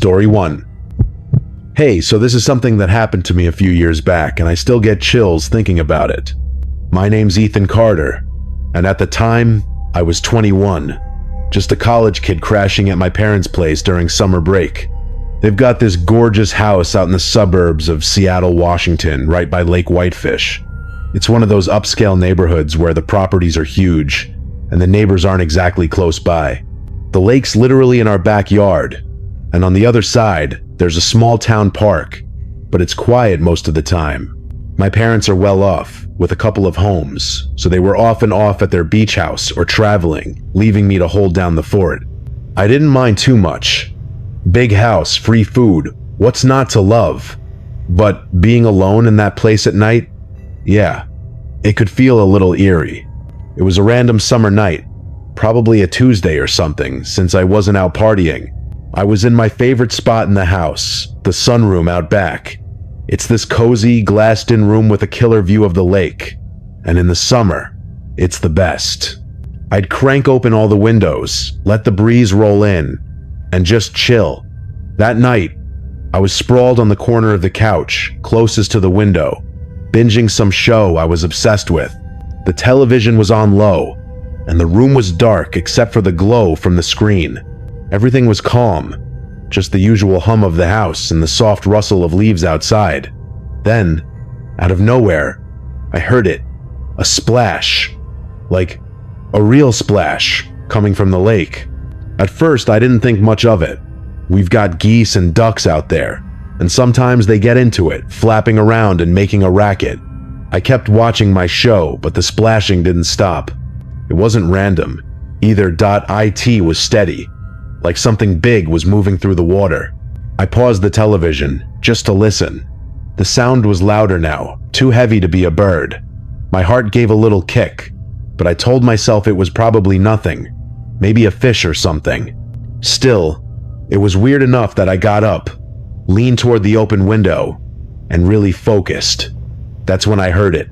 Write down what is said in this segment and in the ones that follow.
Story 1. Hey, so this is something that happened to me a few years back, and I still get chills thinking about it. My name's Ethan Carter, and at the time, I was 21. Just a college kid crashing at my parents' place during summer break. They've got this gorgeous house out in the suburbs of Seattle, Washington, right by Lake Whitefish. It's one of those upscale neighborhoods where the properties are huge, and the neighbors aren't exactly close by. The lake's literally in our backyard, and on the other side, there's a small town park, but it's quiet most of the time. My parents are well off, with a couple of homes, so they were often off at their beach house or traveling, leaving me to hold down the fort. I didn't mind too much. Big house, free food, what's not to love? But being alone in that place at night, yeah, it could feel a little eerie. It was a random summer night, probably a Tuesday or something, since I wasn't out partying. I was in my favorite spot in the house, the sunroom out back. It's this cozy, glassed-in room with a killer view of the lake. And in the summer, it's the best. I'd crank open all the windows, let the breeze roll in, and just chill. That night, I was sprawled on the corner of the couch, closest to the window, binging some show I was obsessed with. The television was on low, and the room was dark except for the glow from the screen. Everything was calm, just the usual hum of the house and the soft rustle of leaves outside. Then, out of nowhere, I heard it. A splash. Like a real splash, coming from the lake. At first, I didn't think much of it. We've got geese and ducks out there, and sometimes they get into it, flapping around and making a racket. I kept watching my show, but the splashing didn't stop. It wasn't random. Either .it was steady, like something big was moving through the water. I paused the television, just to listen. The sound was louder now, too heavy to be a bird. My heart gave a little kick, but I told myself it was probably nothing, maybe a fish or something. Still, it was weird enough that I got up, leaned toward the open window, and really focused. That's when I heard it,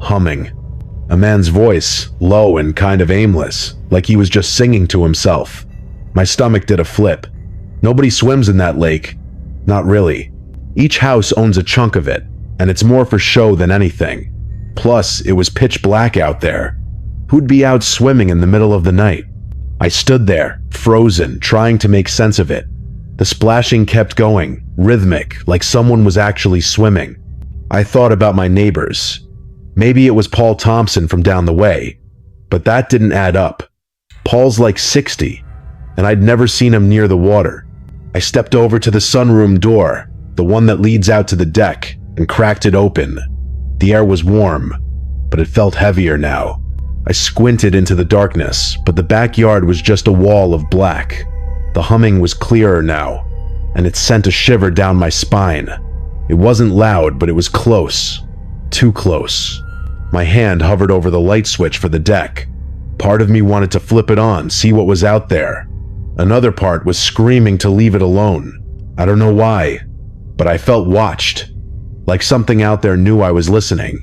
humming. A man's voice, low and kind of aimless, like he was just singing to himself. My stomach did a flip. Nobody swims in that lake. Not really. Each house owns a chunk of it, and it's more for show than anything. Plus, it was pitch black out there. Who'd be out swimming in the middle of the night? I stood there, frozen, trying to make sense of it. The splashing kept going, rhythmic, like someone was actually swimming. I thought about my neighbors. Maybe it was Paul Thompson from down the way, but that didn't add up. Paul's like 60, and I'd never seen him near the water. I stepped over to the sunroom door, the one that leads out to the deck, and cracked it open. The air was warm, but it felt heavier now. I squinted into the darkness, but the backyard was just a wall of black. The humming was clearer now, and it sent a shiver down my spine. It wasn't loud, but it was close. Too close. My hand hovered over the light switch for the deck. Part of me wanted to flip it on, see what was out there. Another part was screaming to leave it alone. I don't know why, but I felt watched. Like something out there knew I was listening.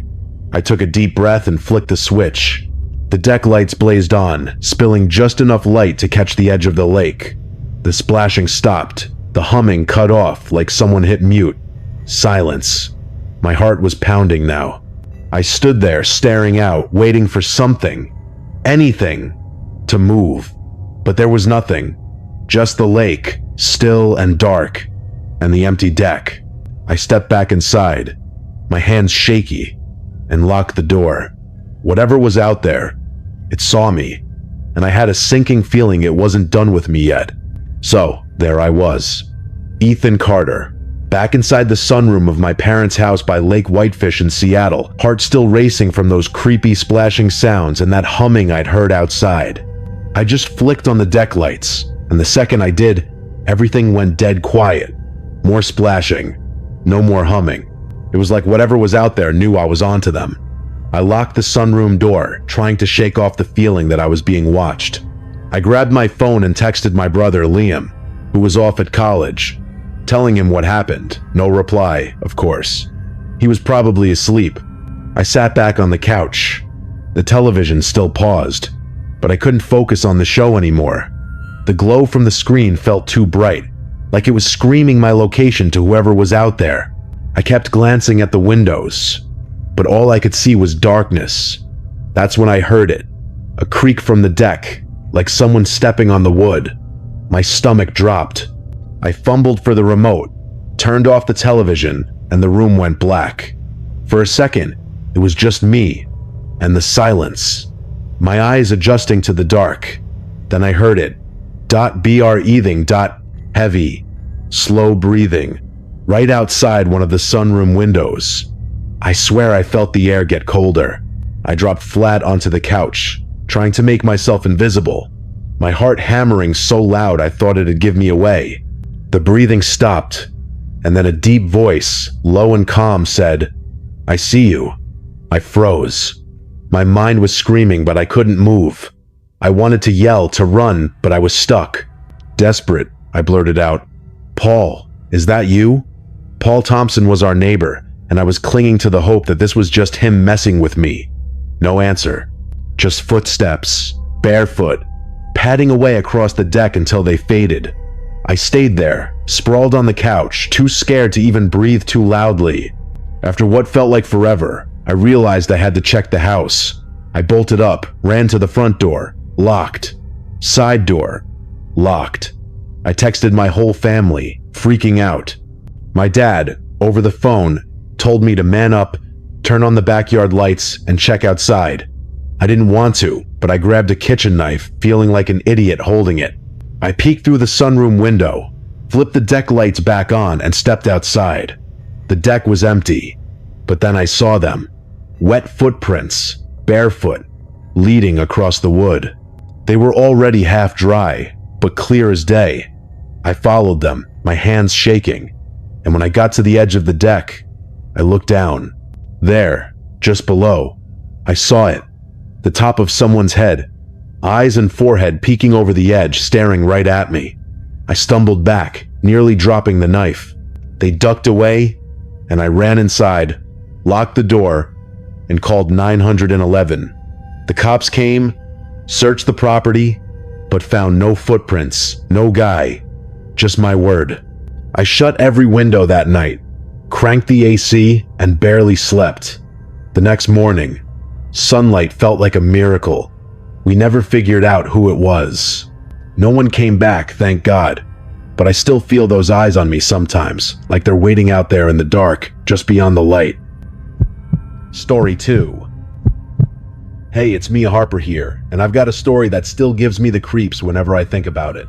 I took a deep breath and flicked the switch. The deck lights blazed on, spilling just enough light to catch the edge of the lake. The splashing stopped. The humming cut off like someone hit mute. Silence. My heart was pounding now. I stood there staring out, waiting for something, anything, to move. But there was nothing. Just the lake, still and dark, and the empty deck. I stepped back inside, my hands shaky, and locked the door. Whatever was out there, it saw me, and I had a sinking feeling it wasn't done with me yet. So, there I was, Ethan Carter, back inside the sunroom of my parents' house by Lake Whitefish in Seattle, heart still racing from those creepy splashing sounds and that humming I'd heard outside. I just flicked on the deck lights, and the second I did, everything went dead quiet. More splashing, no more humming. It was like whatever was out there knew I was onto them. I locked the sunroom door, trying to shake off the feeling that I was being watched. I grabbed my phone and texted my brother, Liam, who was off at college, telling him what happened. No reply, of course. He was probably asleep. I sat back on the couch. The television still paused, but I couldn't focus on the show anymore. The glow from the screen felt too bright, like it was screaming my location to whoever was out there. I kept glancing at the windows, but all I could see was darkness. That's when I heard it, a creak from the deck, like someone stepping on the wood. My stomach dropped. I fumbled for the remote, turned off the television, and the room went black. For a second, it was just me and the silence, my eyes adjusting to the dark. Then I heard it. Breathing. Heavy, slow breathing, right outside one of the sunroom windows. I swear I felt the air get colder. I dropped flat onto the couch, trying to make myself invisible, my heart hammering so loud I thought it'd give me away. The breathing stopped, and then a deep voice, low and calm, said, "I see you." I froze. My mind was screaming, but I couldn't move. I wanted to yell, to run, but I was stuck. Desperate, I blurted out, "Paul, is that you?" Paul Thompson was our neighbor, and I was clinging to the hope that this was just him messing with me. No answer. Just footsteps, barefoot, padding away across the deck until they faded. I stayed there, sprawled on the couch, too scared to even breathe too loudly. After what felt like forever, I realized I had to check the house. I bolted up, ran to the front door, locked. Side door, locked. I texted my whole family, freaking out. My dad, over the phone, told me to man up, turn on the backyard lights, and check outside. I didn't want to, but I grabbed a kitchen knife, feeling like an idiot holding it. I peeked through the sunroom window, flipped the deck lights back on, and stepped outside. The deck was empty, but then I saw them. Wet footprints, barefoot, leading across the wood. They were already half dry, but clear as day. I followed them, my hands shaking, and when I got to the edge of the deck, I looked down. There, just below, I saw it, the top of someone's head, eyes and forehead peeking over the edge, staring right at me. I stumbled back, nearly dropping the knife. They ducked away, and I ran inside, locked the door, and called 911. The cops came, searched the property, but found no footprints, no guy, just my word. I shut every window that night, cranked the AC, and barely slept. The next morning, sunlight felt like a miracle. We never figured out who it was. No one came back, thank God, but I still feel those eyes on me sometimes, like they're waiting out there in the dark, just beyond the light. Story 2. Hey, it's Mia Harper here, and I've got a story that still gives me the creeps whenever I think about it.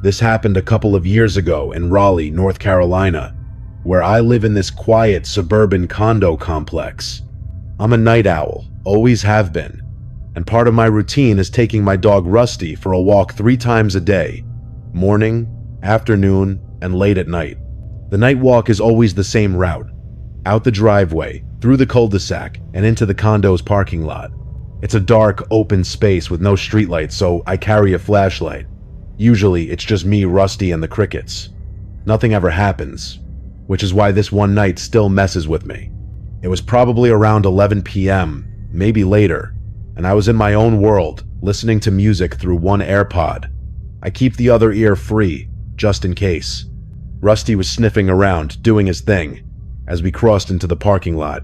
This happened a couple of years ago in Raleigh, North Carolina, where I live in this quiet suburban condo complex. I'm a night owl, always have been, and part of my routine is taking my dog Rusty for a walk 3 times a day, morning, afternoon, and late at night. The night walk is always the same route, out the driveway, through the cul-de-sac, and into the condo's parking lot. It's a dark, open space with no streetlights, so I carry a flashlight. Usually, it's just me, Rusty, and the crickets. Nothing ever happens, which is why this one night still messes with me. It was probably around 11 p.m., maybe later, and I was in my own world, listening to music through one AirPod. I keep the other ear free, just in case. Rusty was sniffing around, doing his thing, as we crossed into the parking lot.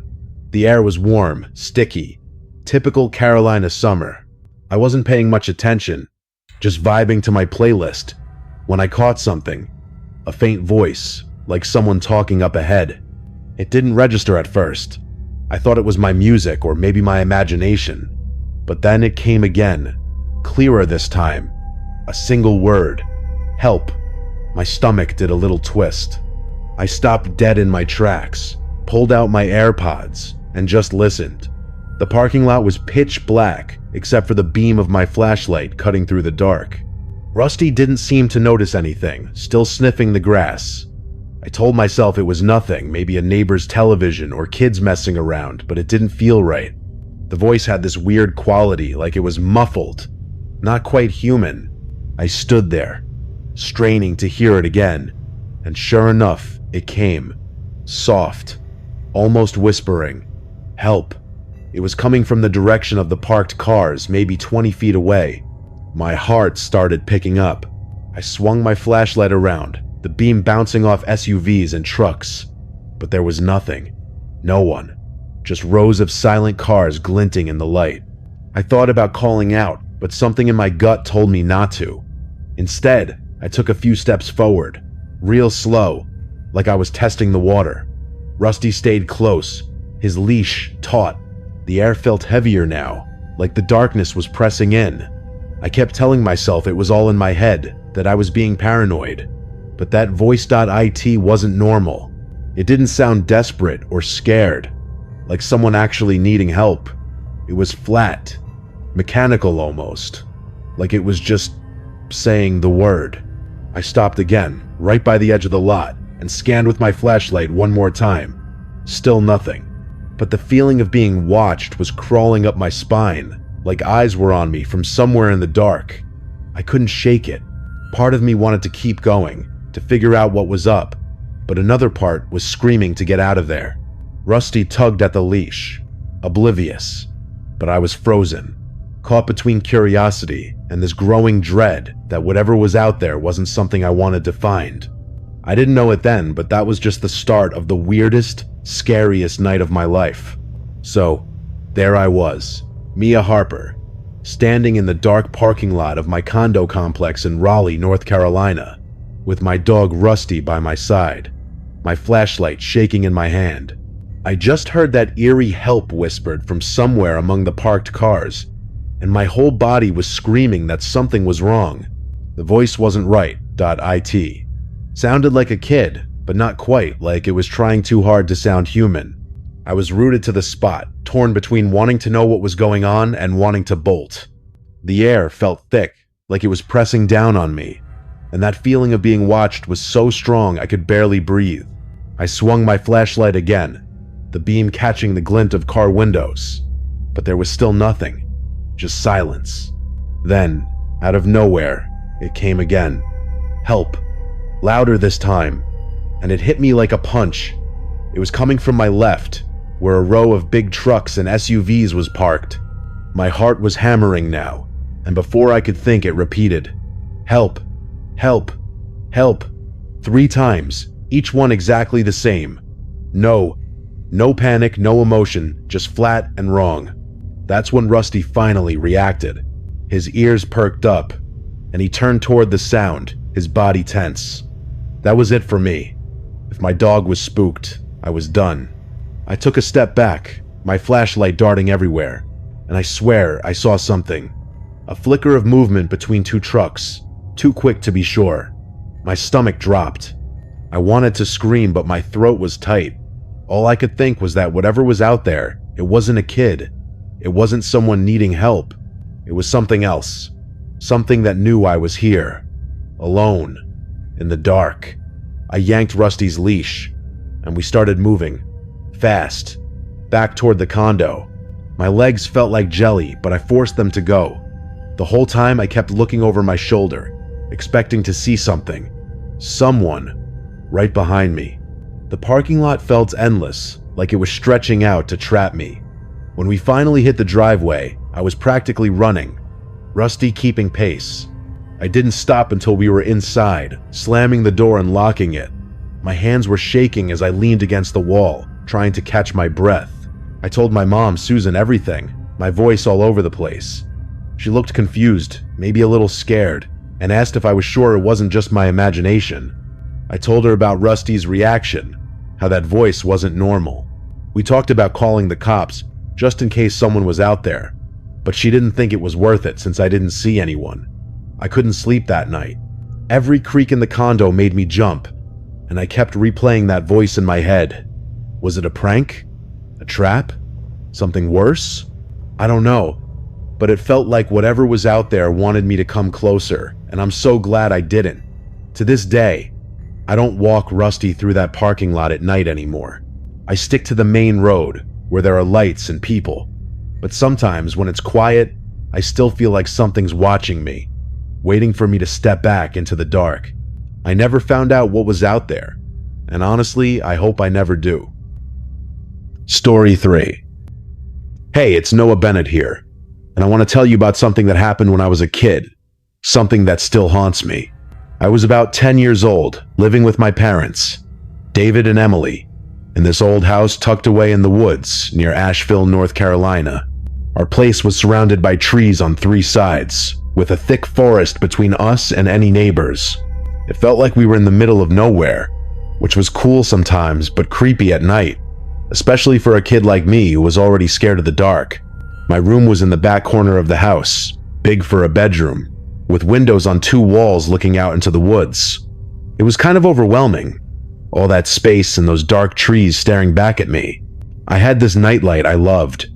The air was warm, sticky, typical Carolina summer. I wasn't paying much attention, just vibing to my playlist, when I caught something, a faint voice, like someone talking up ahead. It didn't register at first. I thought it was my music or maybe my imagination, but then it came again, clearer this time. A single word, help. My stomach did a little twist. I stopped dead in my tracks, pulled out my AirPods, and just listened. The parking lot was pitch black, except for the beam of my flashlight cutting through the dark. Rusty didn't seem to notice anything, still sniffing the grass. I told myself it was nothing, maybe a neighbor's television or kids messing around, but it didn't feel right. The voice had this weird quality, like it was muffled, not quite human. I stood there, straining to hear it again, and sure enough, it came. Soft, almost whispering, help. It was coming from the direction of the parked cars, maybe 20 feet away. My heart started picking up. I swung my flashlight around, the beam bouncing off SUVs and trucks. But there was nothing. No one. Just rows of silent cars glinting in the light. I thought about calling out, but something in my gut told me not to. Instead, I took a few steps forward, real slow, like I was testing the water. Rusty stayed close, his leash taut. The air felt heavier now, like the darkness was pressing in. I kept telling myself it was all in my head, that I was being paranoid. But that voice.it wasn't normal. It didn't sound desperate or scared, like someone actually needing help. It was flat, mechanical almost, like it was just saying the word. I stopped again, right by the edge of the lot, and scanned with my flashlight one more time. Still nothing. But the feeling of being watched was crawling up my spine, like eyes were on me from somewhere in the dark. I couldn't shake it. Part of me wanted to keep going, to figure out what was up, but another part was screaming to get out of there. Rusty tugged at the leash, oblivious, but I was frozen, caught between curiosity and this growing dread that whatever was out there wasn't something I wanted to find. I didn't know it then, but that was just the start of the weirdest, scariest night of my life. So, there I was, Mia Harper, standing in the dark parking lot of my condo complex in Raleigh, North Carolina, with my dog Rusty by my side, my flashlight shaking in my hand. I just heard that eerie help whispered from somewhere among the parked cars, and my whole body was screaming that something was wrong. The voice wasn't right, .it. Sounded like a kid, but not quite, like it was trying too hard to sound human. I was rooted to the spot, torn between wanting to know what was going on and wanting to bolt. The air felt thick, like it was pressing down on me, and that feeling of being watched was so strong I could barely breathe. I swung my flashlight again, the beam catching the glint of car windows, but there was still nothing, just silence. Then, out of nowhere, it came again. Help. Louder this time, and it hit me like a punch. It was coming from my left, where a row of big trucks and SUVs was parked. My heart was hammering now, and before I could think, it repeated, "Help! Help! Help!" 3 times, each one exactly the same. No panic, no emotion, just flat and wrong. That's when Rusty finally reacted. His ears perked up, and he turned toward the sound, his body tense. That was it for me. If my dog was spooked, I was done. I took a step back, my flashlight darting everywhere, and I swear I saw something. A flicker of movement between 2 trucks, too quick to be sure. My stomach dropped. I wanted to scream, but my throat was tight. All I could think was that whatever was out there, it wasn't a kid. It wasn't someone needing help. It was something else. Something that knew I was here. Alone. In the dark. I yanked Rusty's leash, and we started moving. Fast. Back toward the condo. My legs felt like jelly, but I forced them to go. The whole time I kept looking over my shoulder, expecting to see something. Someone. Right behind me. The parking lot felt endless, like it was stretching out to trap me. When we finally hit the driveway, I was practically running, Rusty keeping pace. I didn't stop until we were inside, slamming the door and locking it. My hands were shaking as I leaned against the wall, trying to catch my breath. I told my mom, Susan, everything, my voice all over the place. She looked confused, maybe a little scared, and asked if I was sure it wasn't just my imagination. I told her about Rusty's reaction, how that voice wasn't normal. We talked about calling the cops, just in case someone was out there, but she didn't think it was worth it since I didn't see anyone. I couldn't sleep that night. Every creak in the condo made me jump, and I kept replaying that voice in my head. Was it a prank? A trap? Something worse? I don't know, but it felt like whatever was out there wanted me to come closer, and I'm so glad I didn't. To this day, I don't walk Rusty through that parking lot at night anymore. I stick to the main road, where there are lights and people. But sometimes, when it's quiet, I still feel like something's watching me, waiting for me to step back into the dark. I never found out what was out there, and honestly, I hope I never do. Story 3. Hey, it's Noah Bennett here, and I want to tell you about something that happened when I was a kid, something that still haunts me. I was about 10 years old, living with my parents, David and Emily, in this old house tucked away in the woods near Asheville, North Carolina. Our place was surrounded by trees on 3 sides, with a thick forest between us and any neighbors. It felt like we were in the middle of nowhere, which was cool sometimes but creepy at night, especially for a kid like me who was already scared of the dark. My room was in the back corner of the house, big for a bedroom, with windows on 2 walls looking out into the woods. It was kind of overwhelming, all that space and those dark trees staring back at me. I had this nightlight I loved,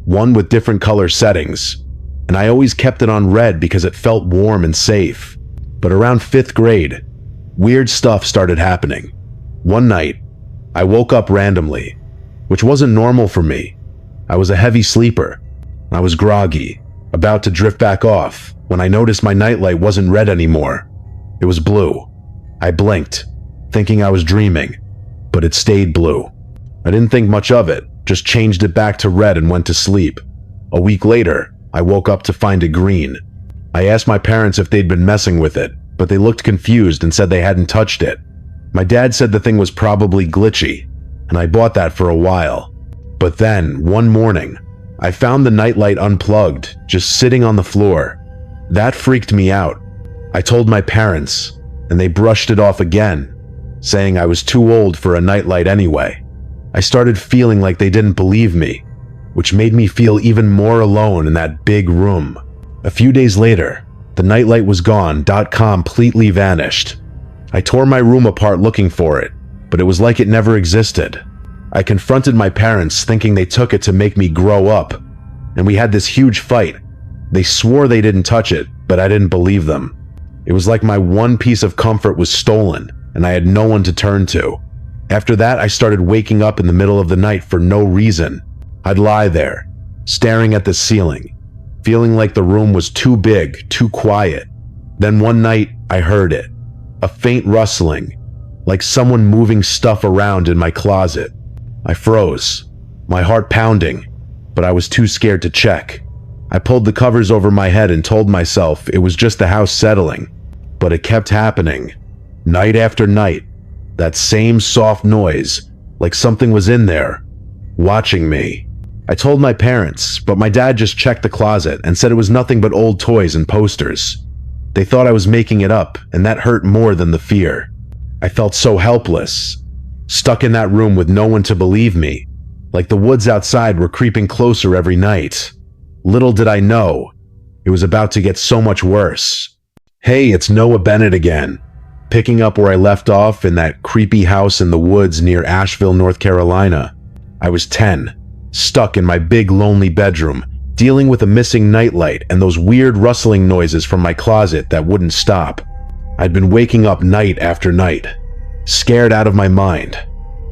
one with different color settings, and I always kept it on red because it felt warm and safe. But around 5th grade, weird stuff started happening. One night, I woke up randomly, which wasn't normal for me. I was a heavy sleeper. I was groggy, about to drift back off, when I noticed my nightlight wasn't red anymore. It was blue. I blinked, thinking I was dreaming, but it stayed blue. I didn't think much of it, just changed it back to red and went to sleep. A week later, I woke up to find it green. I asked my parents if they'd been messing with it, but they looked confused and said they hadn't touched it. My dad said the thing was probably glitchy, and I bought that for a while. But then, one morning, I found the nightlight unplugged, just sitting on the floor. That freaked me out. I told my parents, and they brushed it off again, saying I was too old for a nightlight anyway. I started feeling like they didn't believe me, which made me feel even more alone in that big room. A few days later, the nightlight was gone, completely vanished. I tore my room apart looking for it, but it was like it never existed. I confronted my parents thinking they took it to make me grow up, and we had this huge fight. They swore they didn't touch it, but I didn't believe them. It was like my one piece of comfort was stolen, and I had no one to turn to. After that, I started waking up in the middle of the night for no reason. I'd lie there, staring at the ceiling, feeling like the room was too big, too quiet. Then one night, I heard it. A faint rustling, like someone moving stuff around in my closet. I froze, my heart pounding, but I was too scared to check. I pulled the covers over my head and told myself it was just the house settling, but it kept happening. Night after night, that same soft noise, like something was in there, watching me. I told my parents, but my dad just checked the closet and said it was nothing but old toys and posters. They thought I was making it up, and that hurt more than the fear. I felt so helpless, stuck in that room with no one to believe me, like the woods outside were creeping closer every night. Little did I know, it was about to get so much worse. Hey, it's Noah Bennett again, picking up where I left off in that creepy house in the woods near Asheville, North Carolina. I was 10, stuck in my big lonely bedroom, dealing with a missing nightlight and those weird rustling noises from my closet that wouldn't stop. I'd been waking up night after night, scared out of my mind,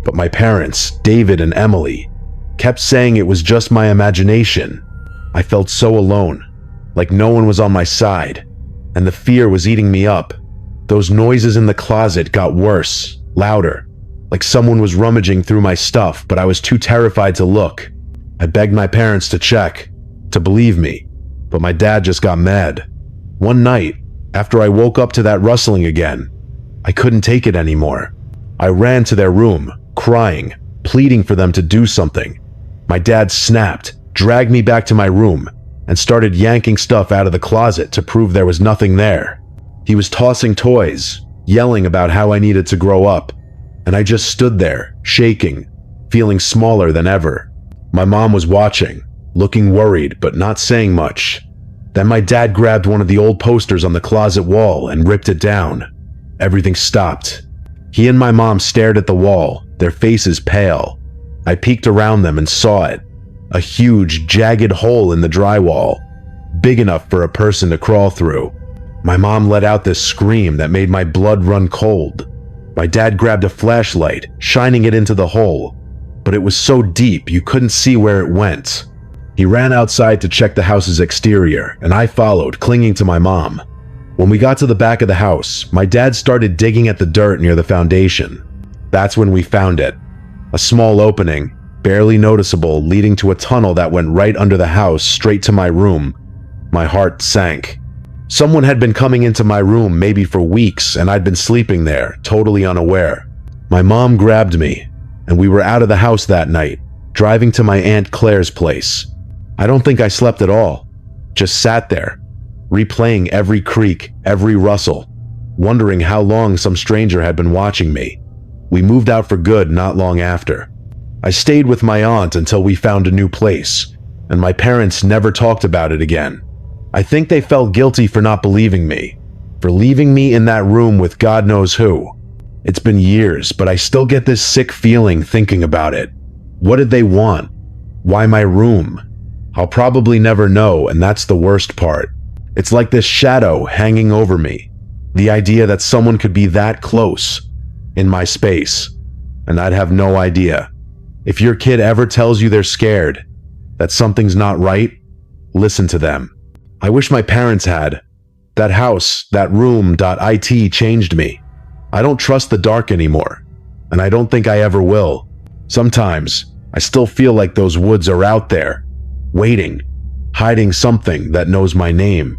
but my parents, David and Emily, kept saying it was just my imagination. I felt so alone, like no one was on my side, and the fear was eating me up. Those noises in the closet got worse, louder, like someone was rummaging through my stuff, but I was too terrified to look. I begged my parents to check, to believe me, but my dad just got mad. One night, after I woke up to that rustling again, I couldn't take it anymore. I ran to their room, crying, pleading for them to do something. My dad snapped, dragged me back to my room, and started yanking stuff out of the closet to prove there was nothing there. He was tossing toys, yelling about how I needed to grow up, and I just stood there, shaking, feeling smaller than ever. My mom was watching, looking worried but not saying much. Then my dad grabbed one of the old posters on the closet wall and ripped it down. Everything stopped. He and my mom stared at the wall, their faces pale. I peeked around them and saw it. A huge, jagged hole in the drywall, big enough for a person to crawl through. My mom let out this scream that made my blood run cold. My dad grabbed a flashlight, shining it into the hole, but it was so deep you couldn't see where it went. He ran outside to check the house's exterior, and I followed, clinging to my mom. When we got to the back of the house, my dad started digging at the dirt near the foundation. That's when we found it. A small opening, barely noticeable, leading to a tunnel that went right under the house straight to my room. My heart sank. Someone had been coming into my room maybe for weeks, and I'd been sleeping there, totally unaware. My mom grabbed me, and we were out of the house that night, driving to my Aunt Claire's place. I don't think I slept at all, just sat there, replaying every creak, every rustle, wondering how long some stranger had been watching me. We moved out for good not long after. I stayed with my aunt until we found a new place, and my parents never talked about it again. I think they felt guilty for not believing me, for leaving me in that room with God knows who. It's been years, but I still get this sick feeling thinking about it. What did they want? Why my room? I'll probably never know, and that's the worst part. It's like this shadow hanging over me. The idea that someone could be that close, in my space, and I'd have no idea. If your kid ever tells you they're scared, that something's not right, listen to them. I wish my parents had. That house, that room.it changed me. I don't trust the dark anymore, and I don't think I ever will. Sometimes, I still feel like those woods are out there, waiting, hiding something that knows my name.